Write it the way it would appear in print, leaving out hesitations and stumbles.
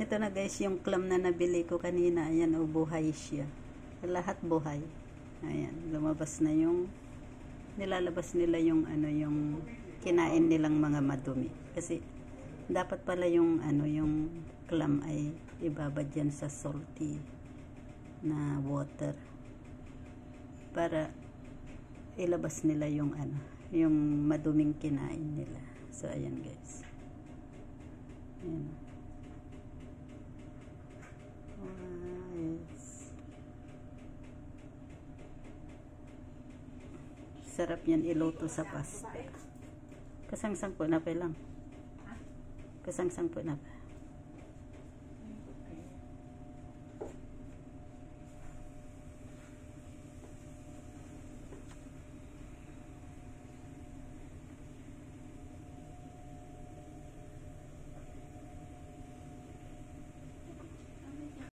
Ito na guys, yung clam na nabili ko kanina. Ayan, o, buhay siya. Lahat buhay. Ayan, lumabas na yung, nilalabas nila yung, ano, yung kinain nilang mga madumi. Kasi, dapat pala yung, ano, yung clam ay ibabad yan sa salty na water. Para, ilabas nila yung, ano, yung maduming kinain nila. So, ayan guys. Ayan. Yes. Sarap yan iluto sa pasta. Kasangsang po na pa lang. Kasangsang po na pa.